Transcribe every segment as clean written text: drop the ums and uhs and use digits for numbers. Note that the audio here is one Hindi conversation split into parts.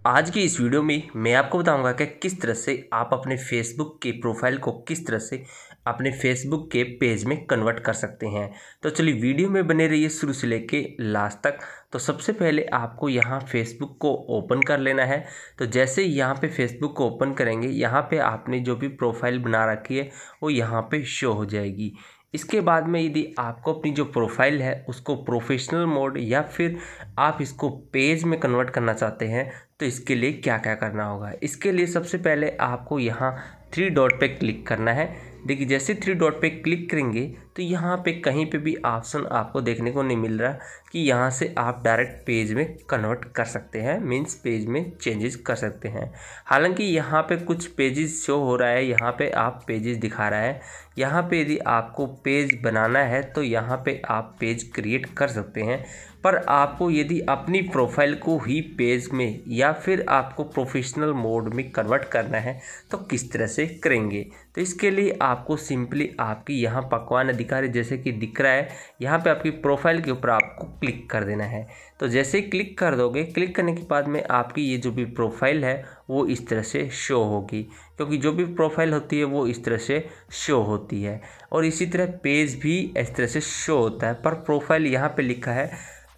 आज की इस वीडियो में मैं आपको बताऊंगा कि किस तरह से आप अपने फेसबुक के प्रोफाइल को किस तरह से अपने फेसबुक के पेज में कन्वर्ट कर सकते हैं। तो चलिए वीडियो में बने रहिए शुरू से लेके लास्ट तक। तो सबसे पहले आपको यहाँ फेसबुक को ओपन कर लेना है। तो जैसे ही यहाँ पे फेसबुक को ओपन करेंगे, यहाँ पे आपने जो भी प्रोफाइल बना रखी है वो यहाँ पे शो हो जाएगी। इसके बाद में यदि आपको अपनी जो प्रोफाइल है उसको प्रोफेशनल मोड या फिर आप इसको पेज में कन्वर्ट करना चाहते हैं, तो इसके लिए क्या क्या करना होगा। इसके लिए सबसे पहले आपको यहाँ 3 डॉट पे क्लिक करना है। देखिए जैसे 3 डॉट पे क्लिक करेंगे तो यहाँ पे कहीं पे भी ऑप्शन आपको देखने को नहीं मिल रहा कि यहाँ से आप डायरेक्ट पेज में कन्वर्ट कर सकते हैं, मीन्स पेज में चेंजेस कर सकते हैं। हालांकि यहाँ पे कुछ पेजेस शो हो रहा है, यहाँ पे आप पेजेस दिखा रहा है। यहाँ पे यदि आपको पेज बनाना है तो यहाँ पे आप पेज क्रिएट कर सकते हैं, पर आपको यदि अपनी प्रोफाइल को ही पेज में या फिर आपको प्रोफेशनल मोड में कन्वर्ट करना है तो किस तरह से करेंगे। तो इसके लिए आपको सिंपली आपकी यहाँ पकवान अधिकारी जैसे कि दिख रहा है, यहाँ पे आपकी प्रोफाइल के ऊपर आपको क्लिक कर देना है। तो जैसे ही क्लिक कर दोगे, क्लिक करने के बाद में आपकी ये जो भी प्रोफाइल है वो इस तरह से शो होगी, क्योंकि जो भी प्रोफाइल होती है वो इस तरह से शो होती है। और इसी तरह पेज भी इस तरह से शो होता है, पर प्रोफाइल यहाँ पे लिखा है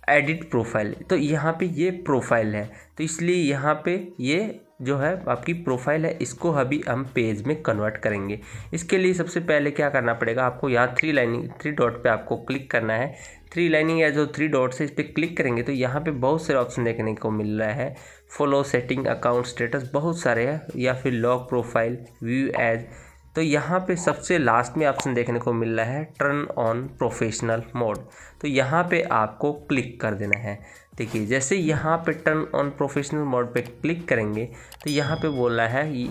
एडिट प्रोफाइल, तो यहाँ पे ये प्रोफाइल है, तो इसलिए यहाँ पे ये जो है आपकी प्रोफाइल है, इसको अभी हम पेज में कन्वर्ट करेंगे। इसके लिए सबसे पहले क्या करना पड़ेगा, आपको यहाँ 3 डॉट पे आपको क्लिक करना है। 3 लाइनिंग या जो 3 डॉट्स है इस पर क्लिक करेंगे तो यहाँ पे बहुत सारे ऑप्शन देखने को मिल रहा है। फॉलो, सेटिंग, अकाउंट स्टेटस, बहुत सारे हैं, या फिर लॉक प्रोफाइल, व्यू एज। तो यहाँ पे सबसे लास्ट में ऑप्शन देखने को मिल रहा है टर्न ऑन प्रोफेशनल मोड, तो यहाँ पे आपको क्लिक कर देना है। देखिए जैसे यहाँ पे टर्न ऑन प्रोफेशनल मोड पे क्लिक करेंगे तो यहाँ पे बोल रहा है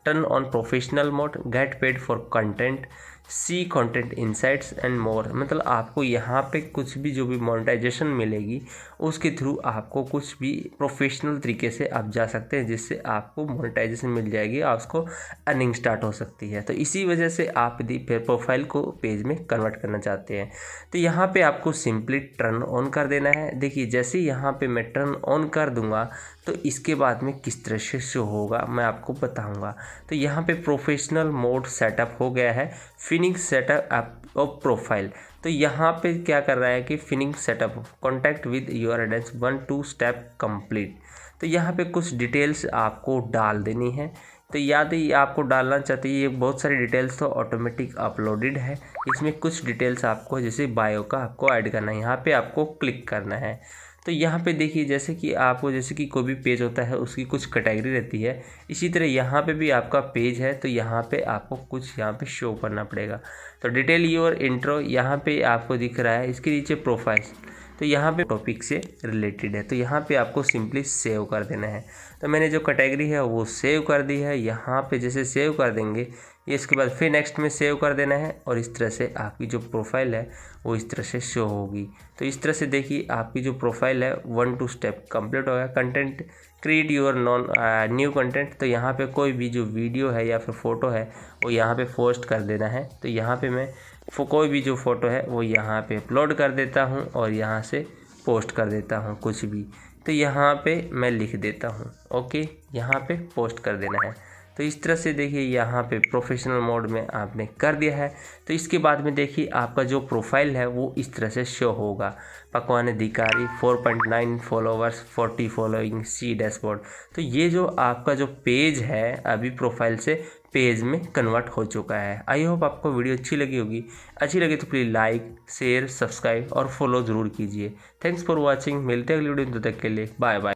turn on professional mode, get paid for content, see content insights and more. मतलब आपको यहाँ पे कुछ भी जो भी मोनेटाइजेशन मिलेगी उसके थ्रू आपको कुछ भी प्रोफेशनल तरीके से आप जा सकते हैं, जिससे आपको मोनेटाइजेशन मिल जाएगी, आपको अर्निंग स्टार्ट हो सकती है। तो इसी वजह से आप यदि फिर प्रोफाइल को पेज में कन्वर्ट करना चाहते हैं तो यहाँ पे आपको सिंपली टर्न ऑन कर देना है। देखिए जैसे यहाँ पे मैं टर्न ऑन कर दूंगा तो इसके बाद में किस तरह से शो होगा मैं आपको बताऊंगा। तो यहाँ पे प्रोफेशनल मोड सेटअप हो गया है, फिनिश सेटअप ऑफ प्रोफाइल। तो यहाँ पे क्या कर रहा है कि finish setup, contact with your audience, 1-2 step complete. तो यहाँ पे कुछ डिटेल्स आपको डाल देनी है। तो याद ही आपको डालना चाहते हैं, ये बहुत सारी डिटेल्स तो ऑटोमेटिक अपलोडेड है, इसमें कुछ डिटेल्स आपको जैसे बायो का आपको ऐड करना है, यहाँ पे आपको क्लिक करना है। तो यहाँ पे देखिए जैसे कि आपको जैसे कि कोई भी पेज होता है उसकी कुछ कैटेगरी रहती है, इसी तरह यहाँ पे भी आपका पेज है तो यहाँ पे आपको कुछ यहाँ पे शो करना पड़ेगा। तो डिटेल योर इंट्रो यहाँ पे आपको दिख रहा है, इसके नीचे प्रोफाइल, तो यहाँ पे टॉपिक से रिलेटेड है, तो यहाँ पे आपको सिंपली सेव कर देना है। तो मैंने जो कैटेगरी है वो सेव कर दी है, यहाँ पे जैसे सेव कर देंगे इसके बाद फिर नेक्स्ट में सेव कर देना है, और इस तरह से आपकी जो प्रोफाइल है वो इस तरह से शो होगी। तो इस तरह से देखिए आपकी जो प्रोफाइल है 1-2 स्टेप कंप्लीट हो गया। Content, create your new content, तो यहाँ पे कोई भी जो वीडियो है या फिर फ़ोटो है वो यहाँ पे पोस्ट कर देना है। तो यहाँ पे मैं कोई भी जो फ़ोटो है वो यहाँ पे अपलोड कर देता हूँ और यहाँ से पोस्ट कर देता हूँ कुछ भी। तो यहाँ पे मैं लिख देता हूँ ओके, यहाँ पे पोस्ट कर देना है। तो इस तरह से देखिए यहाँ पे प्रोफेशनल मोड में आपने कर दिया है। तो इसके बाद में देखिए आपका जो प्रोफाइल है वो इस तरह से शो होगा। पकवान अधिकारी, 4.9 फॉलोवर्स, 40 फॉलोइंग, सी डैशबोर्ड। तो ये जो आपका जो पेज है अभी प्रोफाइल से पेज में कन्वर्ट हो चुका है। आई होप आपको वीडियो अच्छी लगी होगी। अच्छी लगी तो प्लीज़ लाइक, शेयर, सब्सक्राइब और फॉलो ज़रूर कीजिए। Thanks for watching. मिलते हैं अगली वीडियो, तब तक के लिए बाय बाय।